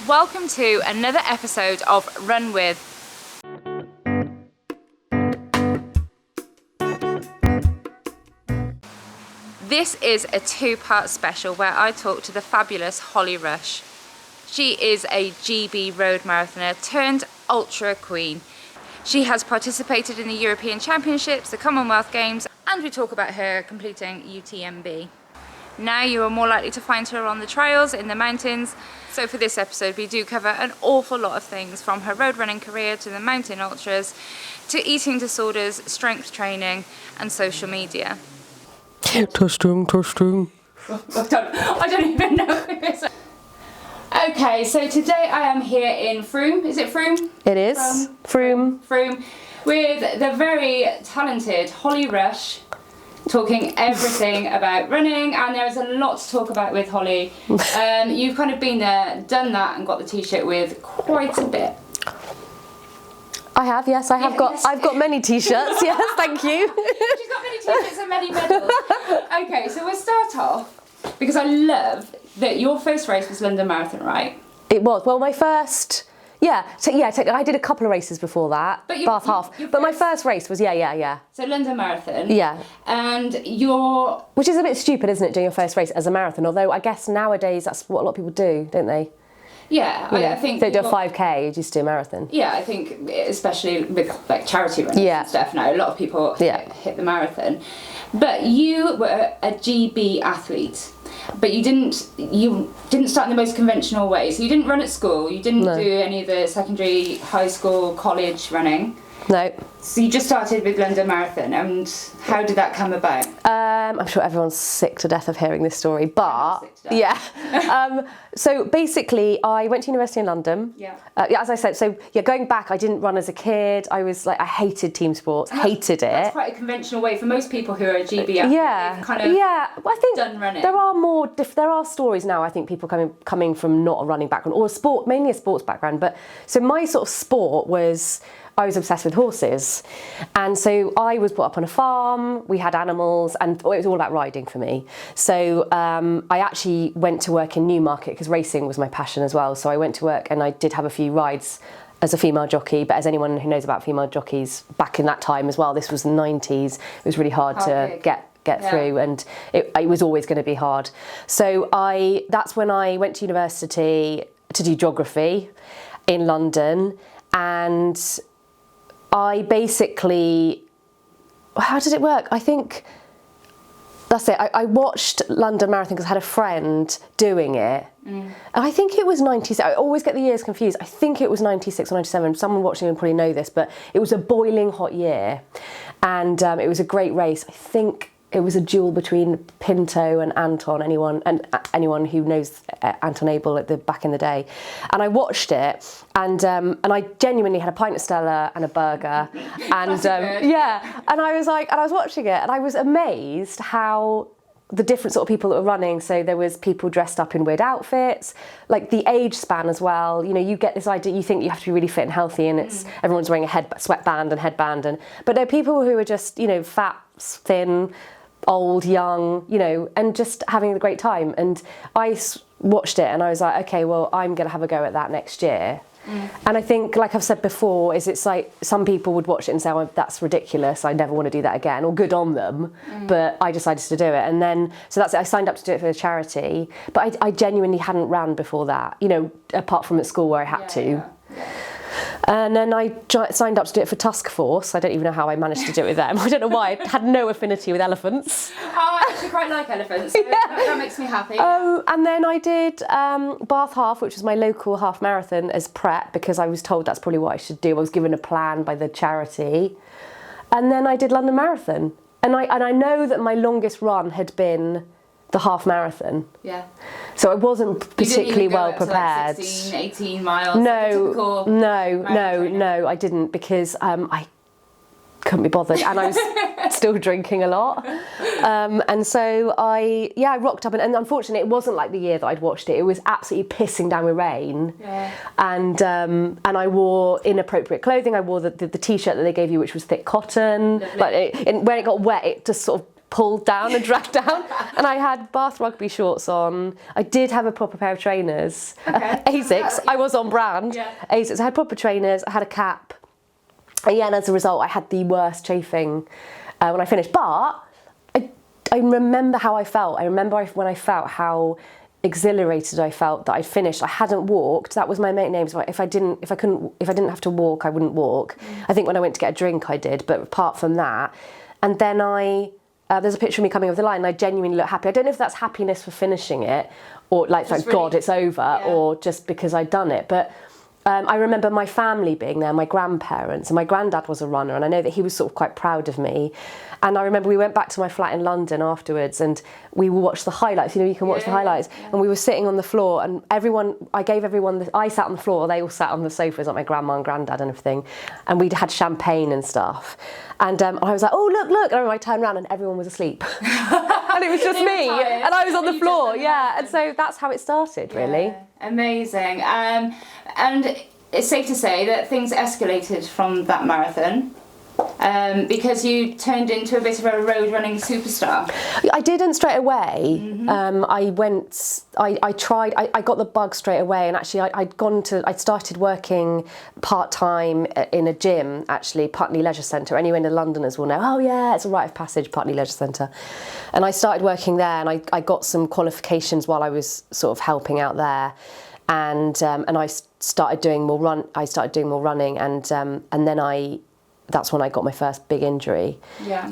Welcome to another episode of Run With. This is a two-part special where I talk to the fabulous Holly Rush. She is a GB road marathoner turned ultra queen. She has participated in the European Championships, the Commonwealth Games, and we talk about her completing UTMB. Now you are more likely to find her on the trails, in the mountains. So for this episode we do cover an awful lot of things, from her road running career to the mountain ultras, to eating disorders, strength training and social media. Testing. I don't even know who it is. Okay, so today I am here in Frome. Is it Frome? It is. Frome. With the very talented Holly Rush, talking everything about running, and there is a lot to talk about with Holly. You've kind of been there, done that, and got the t-shirt with quite a bit. I have, yes, I have Yes. I've got many t-shirts, yes, thank you. She's got many t-shirts and many medals. Okay, so we'll start off, because I love that your first race was London Marathon, right? It was, well, my first, I did a couple of races before that, Bath Half, but my first race was, yeah. So London Marathon. Yeah. And Which is a bit stupid, isn't it, doing your first race as a marathon, although I guess nowadays that's what a lot of people do, don't they? Yeah, I think... They do a 5K, you just do a marathon. Yeah, I think especially with like charity runs and stuff now, a lot of people hit the marathon. But you were a GB athlete, but you didn't start in the most conventional way. So you didn't run at school, you didn't do any of the secondary, high school, college running. No. So you just started with London Marathon, and how did that come about? I'm sure everyone's sick to death of hearing this story, but so basically I went to university in London. As I said, going back, I didn't run as a kid. I was like, I hated team sports, hated it. That's quite a conventional way for most people who are a GB athlete. I think done running. There are there are stories now, I think, people coming from not a running background or mainly a sports background. But so my sort of sport was, I was obsessed with horses, and so I was brought up on a farm, we had animals, and it was all about riding for me. So I actually went to work in Newmarket because racing was my passion as well. So I went to work and I did have a few rides as a female jockey, but as anyone who knows about female jockeys back in that time as well, this was the 90s, it was really hard to get through, and it was always going to be hard. So that's when I went to university to do geography in London, and I basically, how did it work? I think that's it. I watched London Marathon because I had a friend doing it. And I think it was 96. I always get the years confused. I think it was 96 or 97. Someone watching will probably know this, but it was a boiling hot year. And it was a great race. I think it was a duel between Pinto and Anton, anyone who knows Anton Abel back in the day. And I watched it, and I genuinely had a pint of Stella and a burger, and and I was watching it, and I was amazed how the different sort of people that were running. So there was people dressed up in weird outfits, like the age span as well. You know, you get this idea, you think you have to be really fit and healthy, and everyone's wearing a sweatband and headband, but there are people who are just, fat, thin, old, young, and just having a great time. And I watched it and I was like, okay, well, I'm going to have a go at that next year. And I think, like I've said before, it's like some people would watch it and say, oh, that's ridiculous, I never want to do that again, or good on them. But I decided to do it. And then, so that's it. I signed up to do it for a charity. But I genuinely hadn't ran before that, apart from at school where I had to. And then I signed up to do it for Task Force. I don't even know how I managed to do it with them. I don't know why. I had no affinity with elephants. Oh, I actually quite like elephants. So that makes me happy. And then I did Bath Half, which was my local half marathon, as prep, because I was told that's probably what I should do. I was given a plan by the charity. And then I did London Marathon. And I know that my longest run had been the half marathon. Yeah. So I wasn't particularly well prepared. To like 16, 18 miles. No, I didn't, because I couldn't be bothered, and I was still drinking a lot. And so I rocked up, and unfortunately it wasn't like the year that I'd watched it. It was absolutely pissing down with rain. Yeah. And I wore inappropriate clothing. I wore the t-shirt that they gave you, which was thick cotton. But when it got wet, it just sort of pulled down and dragged down. And I had Bath rugby shorts on. I did have a proper pair of trainers. Okay. ASICS, I was on brand. Yeah. ASICS, I had proper trainers, I had a cap. And yeah, and as a result, I had the worst chafing when I finished. But I remember how I felt. I remember when I felt how exhilarated I felt that I'd finished. I hadn't walked. That was my mate name. So if I didn't have to walk, I wouldn't walk. I think when I went to get a drink, I did. But apart from that, and then there's a picture of me coming over the line, and I genuinely look happy. I don't know if that's happiness for finishing it, or like thank God it's over, or just because I'd done it. But I remember my family being there, my grandparents, and my granddad was a runner, and I know that he was sort of quite proud of me. And I remember we went back to my flat in London afterwards, and we watched the highlights. You know, you can watch the highlights. Yeah. And we were sitting on the floor, and I sat on the floor, they all sat on the sofas, like my grandma and granddad and everything. And we'd had champagne and stuff. And I was like, oh, look. And I turned around and everyone was asleep. And it was just me. And I was on the floor, yeah. And so that's how it started, really. Yeah. Amazing. And it's safe to say that things escalated from that marathon. Because you turned into a bit of a road running superstar. I didn't straight away. I got the bug straight away, and actually I'd started working part-time in a gym, actually, Putney Leisure Centre. Anyone in Londoners will know, oh yeah, it's a rite of passage, Putney Leisure Centre. And I started working there, and I got some qualifications while I was sort of helping out there. And I started doing more running, and then that's when I got my first big injury. Yeah.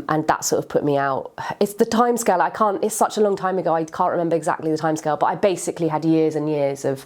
And that sort of put me out. It's the timescale. It's such a long time ago. I can't remember exactly the timescale, but I basically had years and years of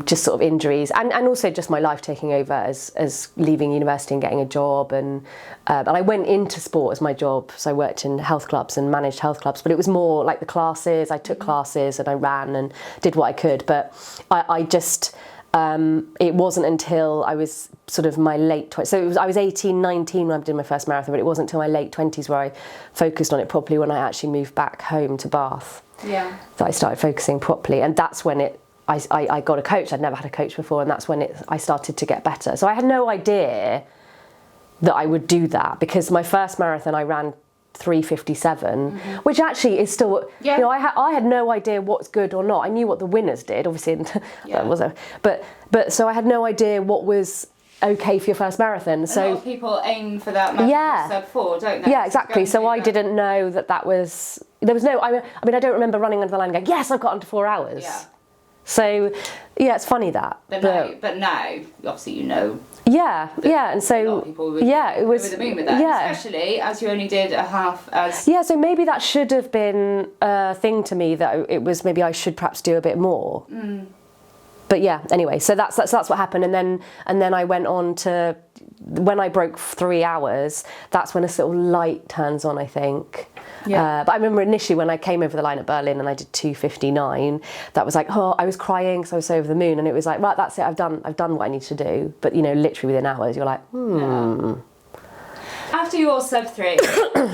just sort of injuries, and also just my life taking over as leaving university and getting a job, and I went into sport as my job. So I worked in health clubs and managed health clubs, but it was more like the classes. I took classes and I ran and did what I could, but I just. It wasn't until I was sort of my late 20s. So I was 18, 19 when I did my first marathon, but it wasn't until my late 20s where I focused on it properly, when I actually moved back home to Bath. Yeah. That I started focusing properly. And that's when I got a coach. I'd never had a coach before, and that's when I started to get better. So I had no idea that I would do that, because my first marathon I ran 3:57, which actually is still, you know, I had no idea what's good or not. I knew what the winners did, obviously, that was but so I had no idea what was okay for your first marathon. So a lot of people aim for that sub-4, don't they? Yeah, exactly. So I didn't know that was, there was no, I mean, I don't remember running under the line and going, yes, I've got under 4 hours. Yeah. So, yeah, it's funny that. But now, obviously, you know. Yeah, and so, a lot of people would it was, over the moon with that, especially as you only did a half as... Yeah, so maybe that should have been a thing to me, that it was maybe I should perhaps do a bit more. But yeah, anyway, so that's what happened, and then I went on to, when I broke 3 hours, that's when a sort of light turns on, I think. Yeah. But I remember initially when I came over the line at Berlin and I did 2:59, that was like, oh, I was crying because I was so over the moon, and it was like, right, that's it, I've done what I need to do. But you know, literally within hours, you're like, Yeah. After your sub-3,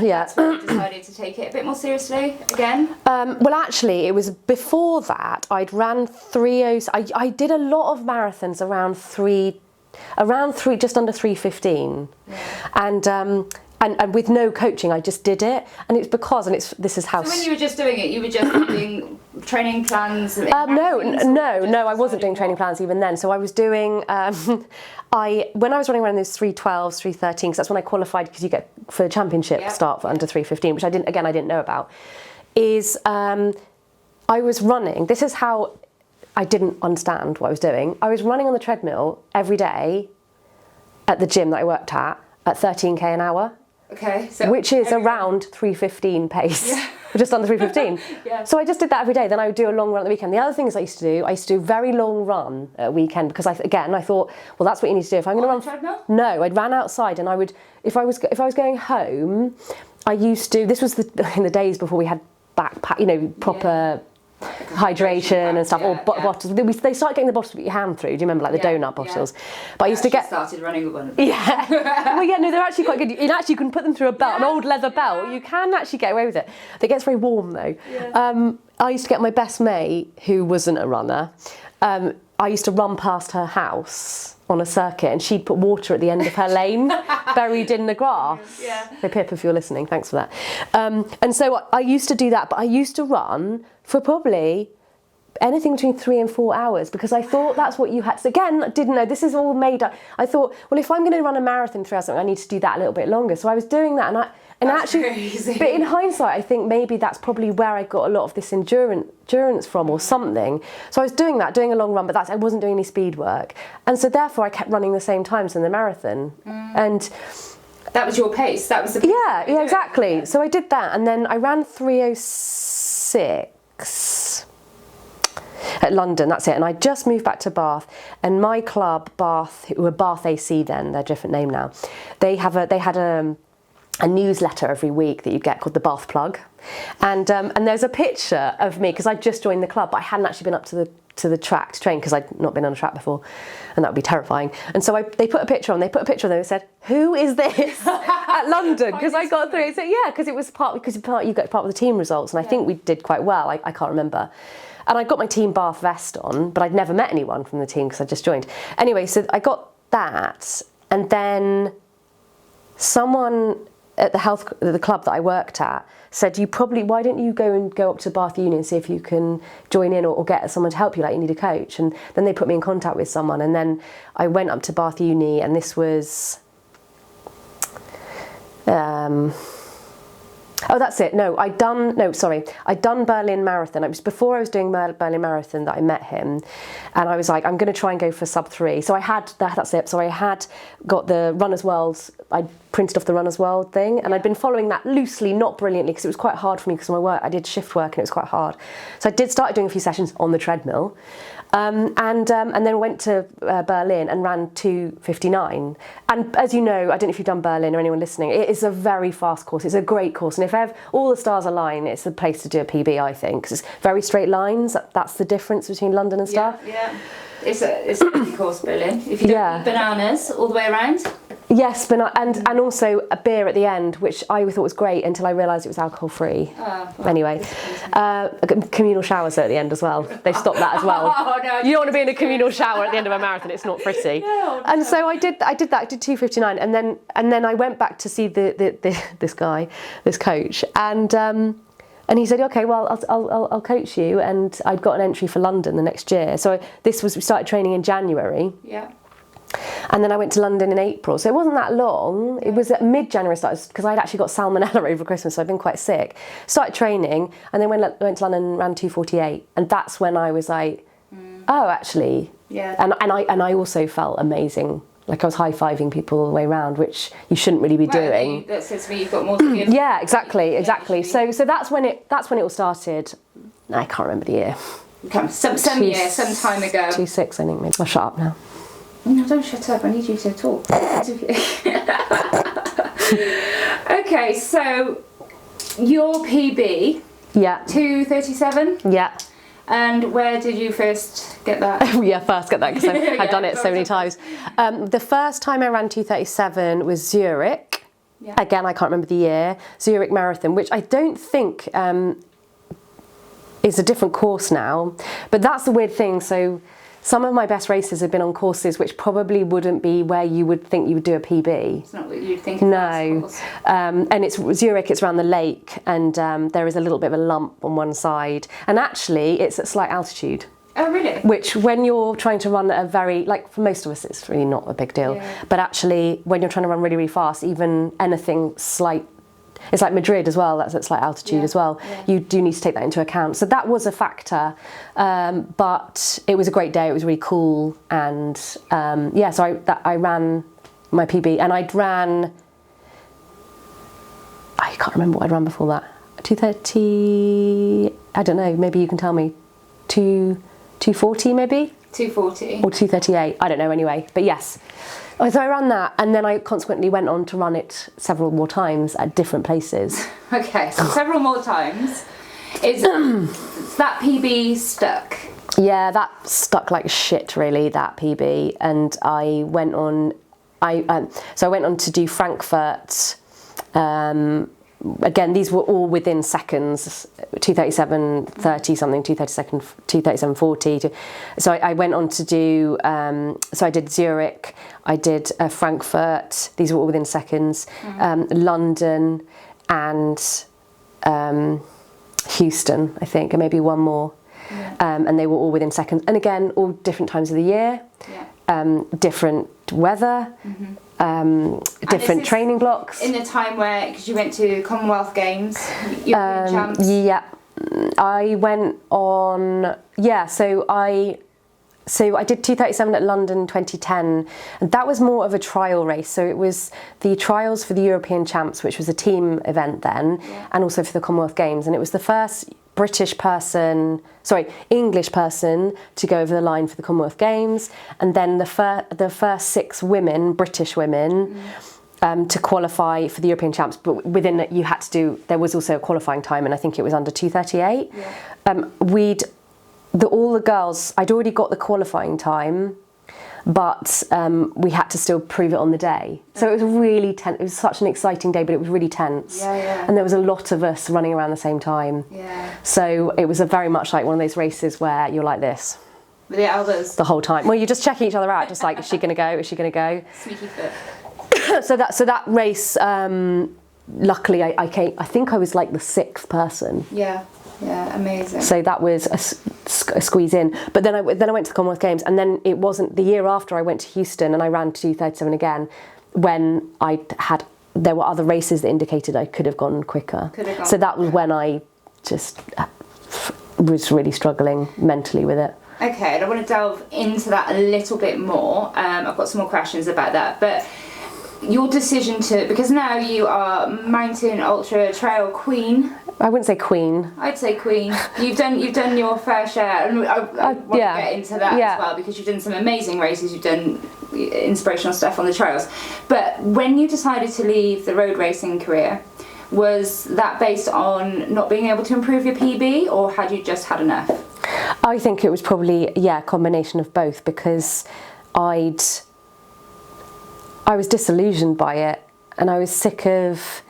that's when you decided to take it a bit more seriously again? Well, actually, it was before that. I'd ran 3:00. I did a lot of marathons around three, just under 3:15, and with no coaching, I just did it, and it's because, this is how. So when you were just doing it, you were just doing training plans? No, I wasn't doing training plans even then. So I was doing, when I was running around those 3:12s, 3:13s, because that's when I qualified, because you get for the championship start for under 3:15, which I didn't know about, is I was running, this is how I didn't understand what I was doing. I was running on the treadmill every day at the gym that I worked at 13k an hour. Okay, so which is around 3:15 pace, just under 3:15. So I just did that every day. Then I would do a long run at the weekend. The other things I used to do a very long run at a weekend, because I thought, well, that's what you need to do. If I'm going to run, treadmill? No, I'd ran outside, and I would, if I was going home, I used to. This was in the days before we had backpack, you know, proper. Hydration and stuff, or bottles. They started getting the bottles with your hand through. Do you remember, like the donut bottles? But I used to started running with one of them. Yeah. Well, yeah, no, they're actually quite good. You can put them through a belt, an old leather belt. You can actually get away with it. It gets very warm though. I used to get my best mate, who wasn't a runner. I used to run past her house on a circuit, and she'd put water at the end of her lane, buried in the grass. Yeah. So Pip, if you're listening, thanks for that. And so I used to do that, but I used to run for probably anything between 3 and 4 hours, because I thought that's what you had to. Again, I didn't know, this is all made up. I thought, well, if I'm going to run a marathon 3 hours, I need to do that a little bit longer. So I was doing that, and actually, crazy. But in hindsight, I think maybe that's probably where I got a lot of this endurance from, or something. So I was doing that, doing a long run, but I wasn't doing any speed work, and so therefore I kept running the same times in the marathon, and. That was your pace. That was the pace. Yeah, exactly. Yeah. So I did that, and then I ran 3:06 at London. That's it. And I just moved back to Bath, and my club, Bath, who were Bath AC then, they're a different name now. They had a newsletter every week that you get called the Bath Plug, and there's a picture of me, because I'd just joined the club, but I hadn't actually been up to the track to train, because I'd not been on a track before, and that would be terrifying. And so they put a picture on. They put a picture on there and said, "Who is this at London?" Because I got through. So yeah, because it was you get part of the team results, and I think we did quite well. I can't remember. And I got my Team Bath vest on, but I'd never met anyone from the team because I just joined. Anyway, so I got that, and then someone at the club that I worked at said, why don't you go up to Bath Uni and see if you can join in, or get someone to help you, like you need a coach. And then they put me in contact with someone, and then I went up to Bath Uni, and this was that's it. I'd done Berlin Marathon. It was before I was doing Berlin Marathon that I met him, and I was like, I'm going to try and go for sub 3. So I had that's it. So I had got the Runner's World. I printed off the Runner's World thing, and I'd been following that loosely, not brilliantly, because it was quite hard for me because of my work. I did shift work, and it was quite hard. So I started doing a few sessions on the treadmill, and then went to Berlin and ran 2:59. And as you know, I don't know if you've done Berlin or anyone listening, it is a very fast course. It's a great course, and if all the stars align, it's the place to do a PB, I think, because it's very straight lines. That's the difference between London and stuff. Yeah. It's a good course, Berlin. If you don't eat bananas all the way around. Yes, and also a beer at the end, which I thought was great until I realised it was alcohol free. Anyway, communal showers at the end as well. They've stopped that as well. You don't want to be in a communal shower at the end of a marathon. It's not pretty. No. And so I did that. I did 2:59, and then I went back to see this coach, and he said, "Okay, well, I'll coach you." And I'd got an entry for London the next year. So we started training in January. Yeah. And then I went to London in April, so it wasn't that long. It was at mid-January I started, because I'd actually got salmonella over Christmas, so I'd been quite sick. Started training, and then went to London and ran 2:48, and that's when I was like, oh, actually, yeah. And I also felt amazing. Like I was high-fiving people all the way around, which you shouldn't really be doing. That says to me you've got more to give. Yeah, exactly. So that's when it all started. I can't remember the year. Some year, some time ago. 2:06, I think. Maybe. I'll shut up now. No, don't shut up. I need you to talk. Okay, so your PB. Yeah. 2:37. Yeah. And where did you first get that? First get that, because I've done it so many times. The first time I ran 2:37 was Zurich. Yeah. Again, I can't remember the year. Zurich Marathon, which I don't think is a different course now. But that's the weird thing. So some of my best races have been on courses which probably wouldn't be where you would think you would do a PB. It's not what you'd think. No, and it's Zurich. It's around the lake, and there is a little bit of a lump on one side, and actually it's at slight altitude. Oh, really? Which, when you're trying to run at a very, like for most of us, it's really not a big deal. Yeah. But actually, when you're trying to run really, really fast, even anything slight. It's like Madrid as well, that's at slight altitude as well. Yeah. You do need to take that into account. So that was a factor, but it was a great day, it was really cool. And so I ran my PB, and I can't remember what I'd run before that. 2:30, I don't know, maybe you can tell me. 2:40 maybe? 2:40. Or 2:38, I don't know anyway, but yes. So I ran that, and then I consequently went on to run it several more times at different places. Okay, so several more times. Is that PB stuck? Yeah, that stuck like shit, really, that PB. And I went on, so I went on to do Frankfurt again, these were all within seconds, 2:37, 30 something, 2:37, 40. So I went on to do, so I did Zurich, I did Frankfurt, these were all within seconds, London and Houston, I think, and maybe one more. And they were all within seconds. And again, all different times of the year, different weather, different training blocks. In a time where, because you went to Commonwealth Games, European champs. Yeah, I went on, so I did 2:37 at London 2010, and that was more of a trial race. So it was the trials for the European champs, which was a team event then, and also for the Commonwealth Games. And it was the first English person to go over the line for the Commonwealth Games, and then the first 6 women, British women, to qualify for the European champs. But within it, you had to do, there was also a qualifying time, and I think it was under 2:38. All the girls, I'd already got the qualifying time, but we had to still prove it on the day. So it was really tense. It was such an exciting day, but it was really tense. And there was a lot of us running around the same time. So it was very much like one of those races where you're like this. With the others? The whole time. Well, you're just checking each other out, just like, is she going to go? Is she going to go? Sneaky foot. So that race, luckily, I think I was like the 6th person. Yeah, amazing. So that was a squeeze in. But then I went to the Commonwealth Games, and then it wasn't the year after I went to Houston and I ran 2:37 again, when there were other races that indicated I could have gone quicker. So that was when I just was really struggling mentally with it. Okay, and I want to delve into that a little bit more. I've got some more questions about that, but your decision because now you are mountain ultra trail queen. I wouldn't say queen. I'd say queen. You've done your fair share, and I want to get into that as well, because you've done some amazing races. You've done inspirational stuff on the trails. But when you decided to leave the road racing career, was that based on not being able to improve your PB, or had you just had enough? I think it was probably a combination of both, because I was disillusioned by it, and I was sick of.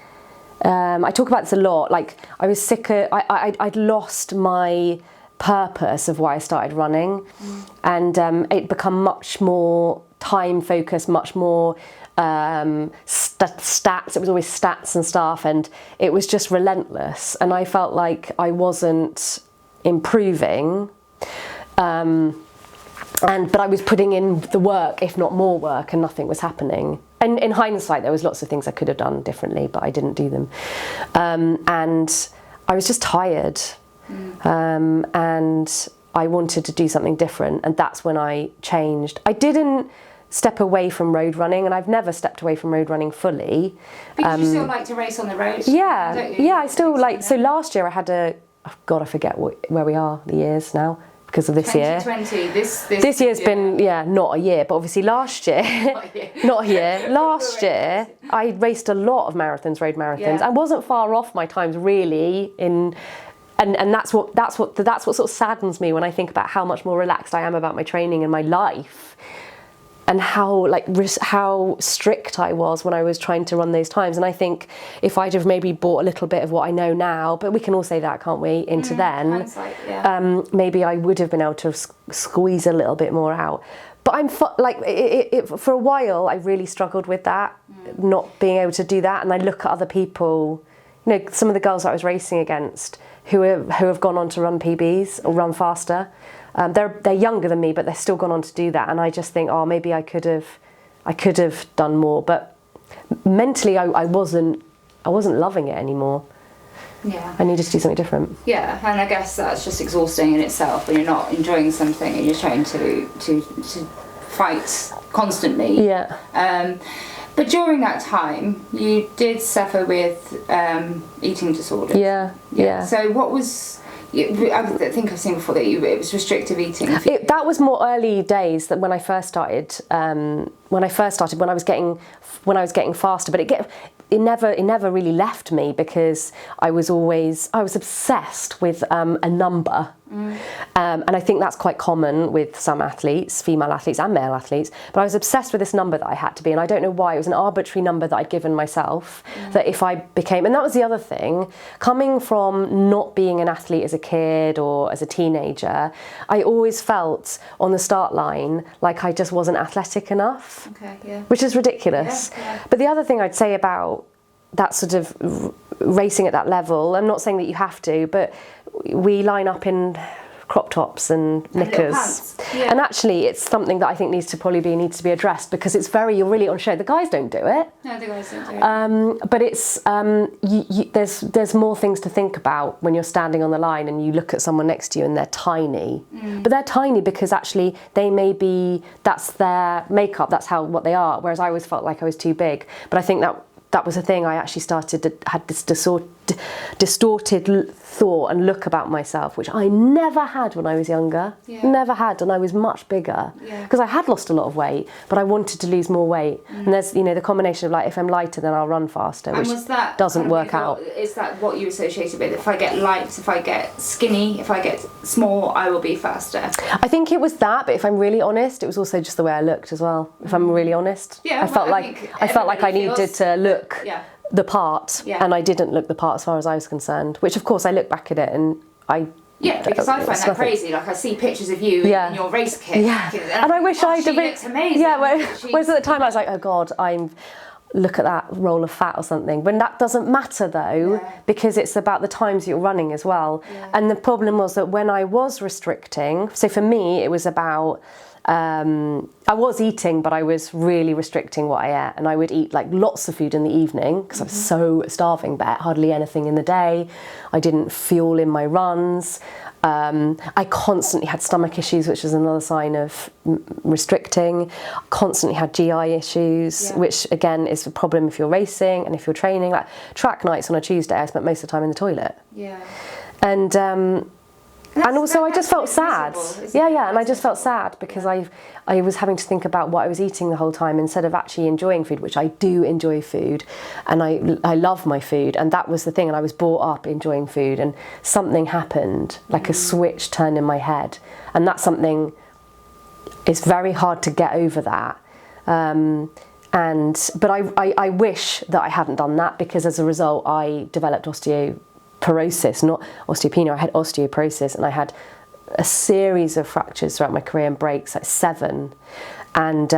I talk about this a lot. Like, I was sick of. I'd lost my purpose of why I started running, and it become much more time focused, much more stats. It was always stats and stuff, and it was just relentless. And I felt like I wasn't improving. But I was putting in the work, if not more work, and nothing was happening. And in hindsight, there was lots of things I could have done differently, but I didn't do them. And I was just tired. And I wanted to do something different. And that's when I changed. I didn't step away from road running, and I've never stepped away from road running fully. Because you still like to race on the road? Yeah, don't you? I still like. So last year I had I forget where we are, the years now, because of this year. 2020. This year's been not a year, but obviously last year, not a year. Last year I raced a lot of marathons, road marathons, and wasn't far off my times really and that's what sort of saddens me when I think about how much more relaxed I am about my training and my life, and how strict I was when I was trying to run those times. And I think if I'd have maybe brought a little bit of what I know now, but we can all say that, can't we, into then, maybe I would have been able to squeeze a little bit more out. But I'm for a while I really struggled with that, not being able to do that. And I look at other people, some of the girls I was racing against who have gone on to run PBs or run faster. They're younger than me, but they've still gone on to do that, and I just think, maybe I could have done more. But mentally, I wasn't loving it anymore. Yeah, I needed to do something different. Yeah, and I guess that's just exhausting in itself when you're not enjoying something and you're trying to fight constantly. Yeah. But during that time, you did suffer with eating disorders. Yeah. So what was? I think I've seen before that it was restrictive eating. That was more early days than when I first started. When I was getting faster, but it never really left me, because I was obsessed with a number. And I think that's quite common with some athletes, female athletes and male athletes. But I was obsessed with this number that I had to be, and I don't know why. It was an arbitrary number that I'd given myself, that if I became, and that was the other thing, coming from not being an athlete as a kid or as a teenager, I always felt on the start line like I just wasn't athletic enough, which is ridiculous. But the other thing I'd say about that sort of racing at that level, I'm not saying that you have to, but we line up in crop tops and knickers, and actually it's something that I think needs to be addressed, because it's you're really on show. The guys don't do it. No, the guys don't do it. But it's there's more things to think about when you're standing on the line and you look at someone next to you and they're tiny. But they're tiny because actually that's their makeup, that's what they are, whereas I always felt like I was too big. But I think that was a thing. I actually had this distorted thought and look about myself, which I never had when I was younger. Never had, and I was much bigger because I had lost a lot of weight, but I wanted to lose more weight. And there's the combination of like, if I'm lighter, then I'll run faster, which doesn't work out. Is that what you associated with? If I get light, if I get skinny, if I get small, I will be faster. I think it was that, but if I'm really honest, it was also just the way I looked as well. If I'm really honest, I felt like I needed to look the part, and I didn't look the part as far as I was concerned, which of course I look back at it and because I find that crazy. Like I see pictures of you in your race kit, and I wish I'd have been. Looks amazing. Whereas at the time I was like, oh God, look at that roll of fat or something. But that doesn't matter though, because it's about the times you're running as well. And the problem was that when I was restricting, so for me it was about, I was eating, but I was really restricting what I ate, and I would eat like lots of food in the evening because I was so starving, but ate hardly anything in the day. I didn't fuel in my runs. I constantly had stomach issues, which is another sign of restricting. Constantly had GI issues, which again is a problem if you're racing and if you're training. Like track nights on a Tuesday, I spent most of the time in the toilet. And also I just felt sad. And I just felt sad because I was having to think about what I was eating the whole time instead of actually enjoying food, which I do enjoy food, and I love my food, and that was the thing, and I was brought up enjoying food, and something happened, like a switch turned in my head, and that's something, it's very hard to get over that. But I wish that I hadn't done that, because as a result I developed osteoporosis, not osteopenia. I had osteoporosis, and I had a series of fractures throughout my career and breaks, like 7, and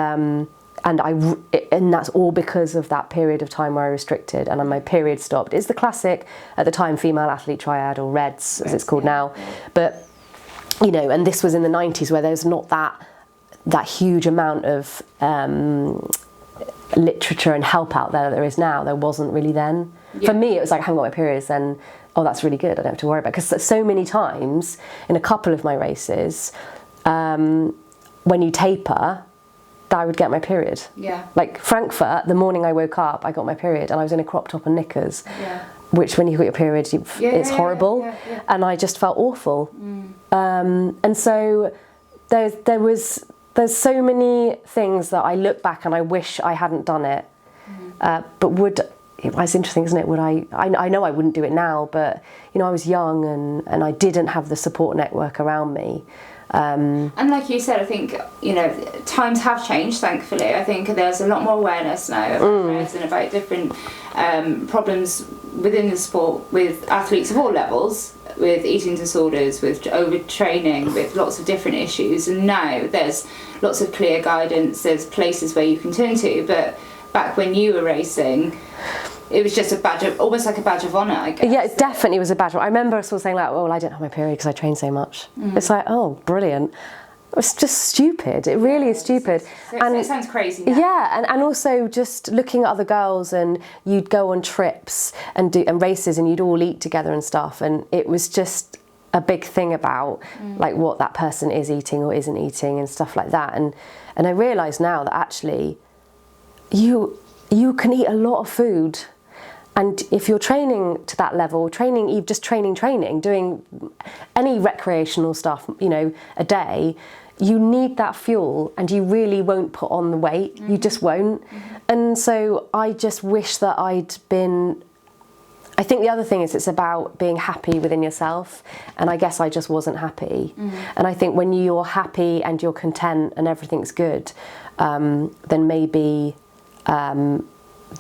that's all because of that period of time where I restricted and my period stopped. It's the classic, at the time, female athlete triad, or REDS as it's called now. But and this was in the 90s, where there's not that huge amount of literature and help out there that there is now. There wasn't really then. For me, it was like, I haven't got my periods, then oh, that's really good, I don't have to worry about it. Because so many times in a couple of my races, when you taper, I would get my period. Like Frankfurt, the morning I woke up, I got my period, and I was in a crop top and knickers, which when you got your period, it's horrible. And I just felt awful. And so there's so many things that I look back and I wish I hadn't done it. But it's interesting, isn't it? I know I wouldn't do it now, but I was young and I didn't have the support network around me. And like you said, I think times have changed, thankfully. I think there's a lot more awareness now about different problems within the sport with athletes of all levels, with eating disorders, with overtraining, with lots of different issues. And now there's lots of clear guidance, there's places where you can turn to. But back when you were racing, it was just almost like a badge of honour, I guess. Yeah, it definitely was a badge of honour. I remember us all saying like, well, I didn't have my period because I trained so much. It's like, oh, brilliant. It's just stupid. It really is stupid. It sounds crazy now. Yeah, and also just looking at other girls, and you'd go on trips and races, and you'd all eat together and stuff, and it was just a big thing about like what that person is eating or isn't eating and stuff like that. And I realise now that actually you can eat a lot of food. And if you're training to that level, just training, doing any recreational stuff, a day, you need that fuel, and you really won't put on the weight. You just won't. And so I just wish that I'd been I think the other thing is it's about being happy within yourself, and I guess I just wasn't happy. And I think when you're happy and you're content and everything's good, then maybe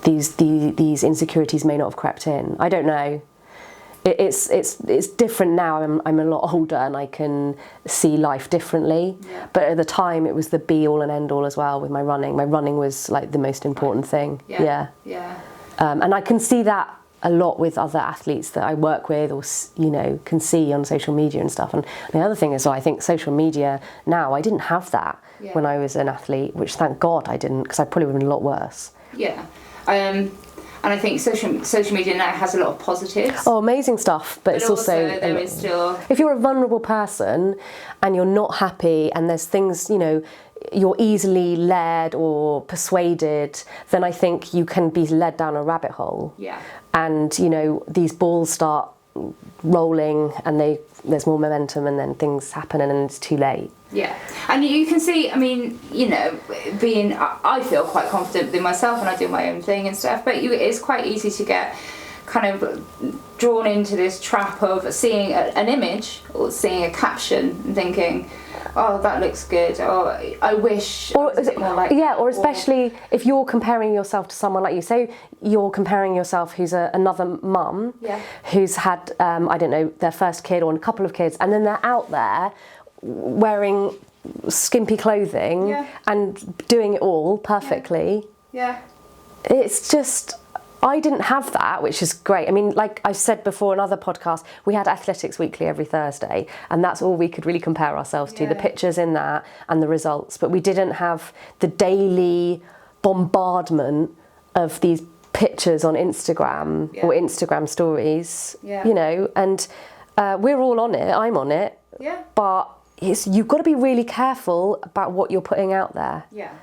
these insecurities may not have crept in. I don't know. It's different now. I'm a lot older and I can see life differently. Yeah. But at the time, it was the be all and end all as well with my running. My running was like the most important thing. Yeah. And I can see that a lot with other athletes that I work with, or can see on social media and stuff. And the other thing is, I think social media now, I didn't have that when I was an athlete, which thank God I didn't, because I probably would have been a lot worse. Yeah. And I think social media now has a lot of positives. Oh, amazing stuff, but it's also there is still, if you're a vulnerable person and you're not happy, and there's things you're easily led or persuaded, then I think you can be led down a rabbit hole. Yeah. And these balls start rolling, and there's more momentum, and then things happen, and then it's too late. Yeah, and you can see, I mean, I feel quite confident within myself, and I do my own thing and stuff, but it's quite easy to get kind of drawn into this trap of seeing an image or seeing a caption and thinking, oh, that looks good, or I wish I was a bit more like that. Or especially if you're comparing yourself to someone like you. Say you're comparing yourself who's another mum who's had, I don't know, their first kid or a couple of kids, and then they're out there wearing skimpy clothing and doing it all perfectly. Yeah. It's just, I didn't have that, which is great. I mean, like I've said before in other podcasts, we had Athletics Weekly every Thursday, and that's all we could really compare ourselves to, the pictures in that and the results. But we didn't have the daily bombardment of these pictures on Instagram or Instagram stories, and we're all on it. I'm on it. Yeah. But you've got to be really careful about what you're putting out there. Yeah.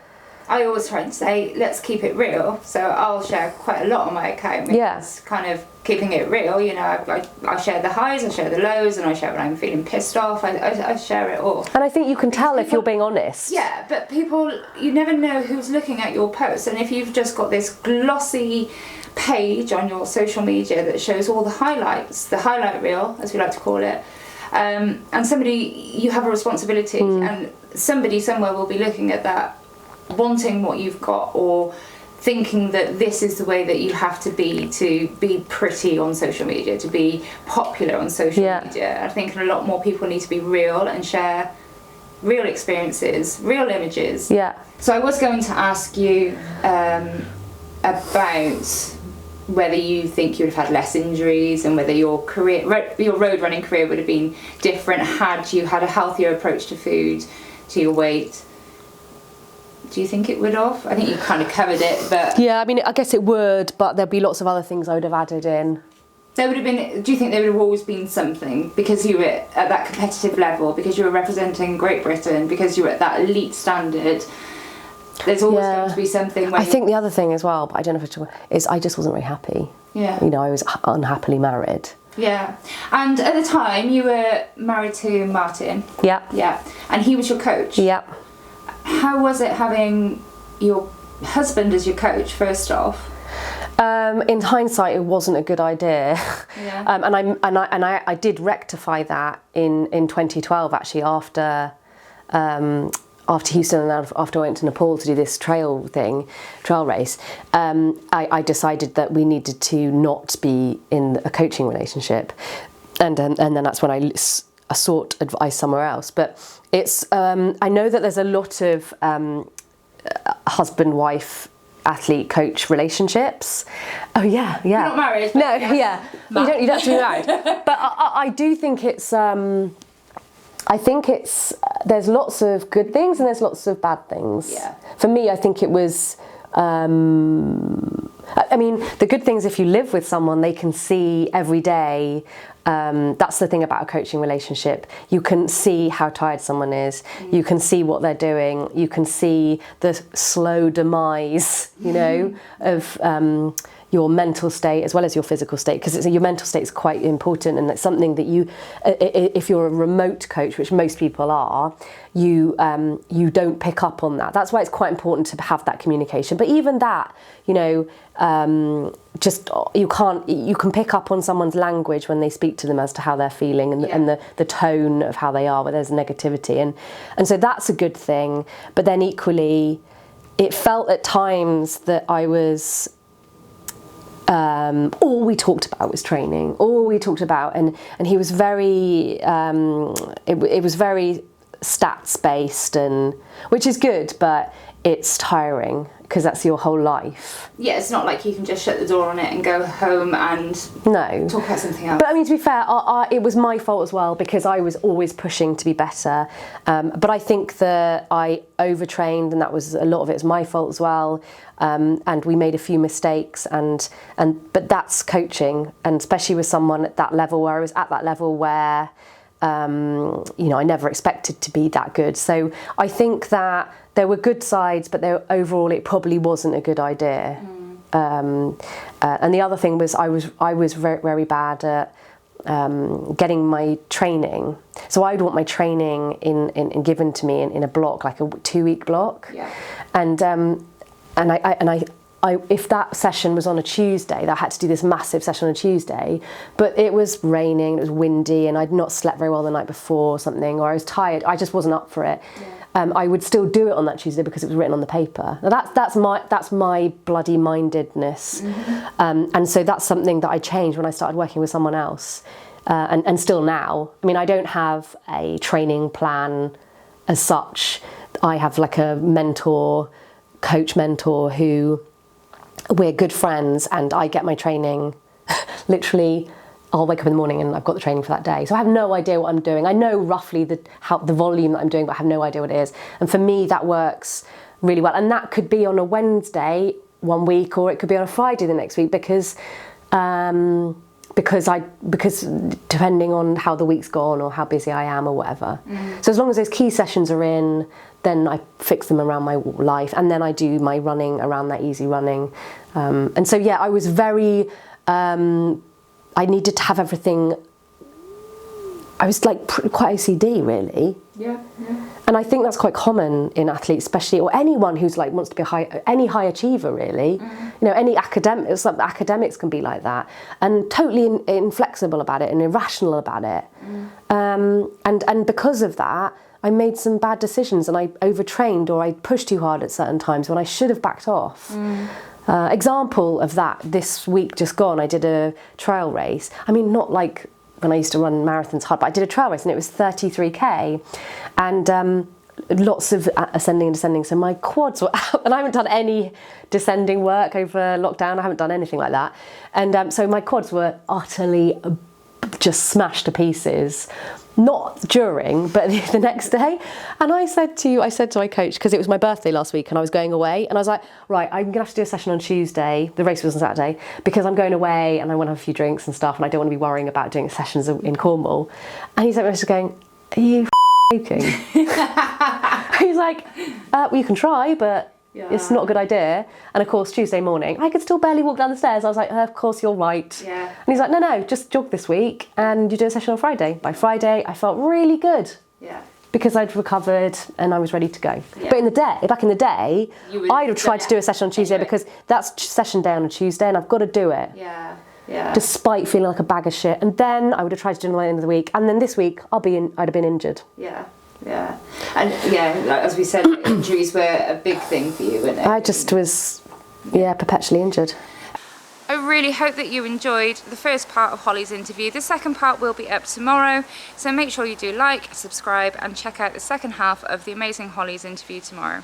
I always try and say, let's keep it real. So I'll share quite a lot on my account. It's kind of keeping it real. I share the highs, I share the lows, and I share when I'm feeling pissed off. I share it all. And I think you can tell if you're being honest. Yeah, but people, you never know who's looking at your posts. And if you've just got this glossy page on your social media that shows all the highlights, the highlight reel, as we like to call it, and you have a responsibility, and somebody somewhere will be looking at that, wanting what you've got, or thinking that this is the way that you have to be pretty on social media, to be popular on social media. I think a lot more people need to be real and share real experiences, real images. Yeah. So I was going to ask you about whether you think you would have had less injuries, and whether your road running career would have been different had you had a healthier approach to food, to your weight. Do you think it would have? I think you kind of covered it, but... Yeah, I mean, I guess it would, but there'd be lots of other things I would have added in. There would have been... Do you think there would have always been something? Because you were at that competitive level, because you were representing Great Britain, because you were at that elite standard, there's always going to be something where... I think the other thing as well, but I don't know if it's... is I just wasn't very happy. Yeah. I was unhappily married. Yeah. And at the time, you were married to Martin. Yeah. Yeah. And he was your coach. Yeah. How was it having your husband as your coach, first off? In hindsight, it wasn't a good idea. Yeah. And I did rectify that in 2012, actually, after Houston and after I went to Nepal to do this trail race. I decided that we needed to not be in a coaching relationship, and then that's when I sought advice somewhere else. But it's I know that there's a lot of husband-wife athlete-coach relicionships. Oh yeah. You're not married? No, yeah. You don't have to be married. But I do think it's there's lots of good things and there's lots of bad things. Yeah. For me, I think it was I mean, the good things, if you live with someone, they can see every day That's the thing about a coaching relationship. You can see how tired someone is. You can see what they're doing. You can see the slow demise, you know, of your mental state as well as your physical state, because your mental state is quite important, and it's something that you, if you're a remote coach, which most people are, you don't pick up on that. That's why it's quite important to have that communication. But even that, you know, just you can pick up on someone's language when they speak to them as to how they're feeling, and the tone of how they are, where there's negativity, and so that's a good thing. But then equally, it felt at times that I was all we talked about was training. All we talked about, and he was very it was very stats based, and which is good, but it's tiring because that's your whole life. Yeah, it's not like you can just shut the door on it and go home and talk about something else. But I mean, to be fair, it was my fault as well, because I was always pushing to be better. But I think that I overtrained, and that was a lot of it was my fault as well. And we made a few mistakes, but that's coaching, and especially with someone at that level, where I was at that level where you know, I never expected to be that good. So I think that there were good sides, but overall it probably wasn't a good idea. And the other thing was I was very, very bad at getting my training. So I would want my training in given to me in a block, like a 2-week block. Yeah. And I if that session was on a Tuesday, I had to do this massive session on a Tuesday, but it was raining, it was windy, and I'd not slept very well the night before or something, or I was tired, I just wasn't up for it. Yeah. I would still do it on that Tuesday because it was written on the paper. Now that's my bloody mindedness. And so that's something that I changed when I started working with someone else. And still now. I mean, I don't have a training plan as such. I have like a coach mentor who we're good friends, and I get my training literally. I'll wake up in the morning and I've got the training for that day. So I have no idea what I'm doing. I know roughly the volume that I'm doing, but I have no idea what it is. And for me, that works really well. And that could be on a Wednesday one week, or it could be on a Friday the next week, because depending on how the week's gone or how busy I am or whatever. So as long as those key sessions are in, then I fix them around my life, and then I do my running around that easy running. And so yeah, I was very I needed to have everything. I was like quite OCD, really. Yeah. And I think that's quite common in athletes, especially, or anyone who's like wants to be any high achiever, really. You know, any academics can be like that, and totally inflexible about it and irrational about it. And because of that, I made some bad decisions, and I overtrained, or I pushed too hard at certain times when I should have backed off. Example of that, this week just gone, I did a trail race. I mean, not like when I used to run marathons hard, but I did a trail race, and it was 33k, and lots of ascending and descending. So my quads were out, and I haven't done any descending work over lockdown. I haven't done anything like that. And so my quads were utterly just smashed to pieces. Not during, but the next day. And I said to my coach, because it was my birthday last week and I was going away, and I was like, right, I'm gonna have to do a session on Tuesday. The race was on Saturday, because I'm going away and I want to have a few drinks and stuff, and I don't want to be worrying about doing sessions in Cornwall. And he's like, going, are you joking? He's like, well, you can try, but it's not a good idea. And of course, Tuesday morning, I could still barely walk down the stairs. I was like, of course, you're right. Yeah. And he's like, no, just jog this week, and you do a session on Friday. By Friday, I felt really good. Yeah. Because I'd recovered and I was ready to go. Yeah. But back in the day, I'd have tried to do a session on Tuesday, because that's session day on a Tuesday, and I've got to do it. Yeah. Yeah. Despite feeling like a bag of shit. And then I would have tried to do it at the end of the week. And then this week, I'd have been injured. Yeah. Yeah, and as we said, injuries were a big thing for you, weren't they? I just was, perpetually injured. I really hope that you enjoyed the first part of Holly's interview. The second part will be up tomorrow, so make sure you do like, subscribe, and check out the second half of the amazing Holly's interview tomorrow.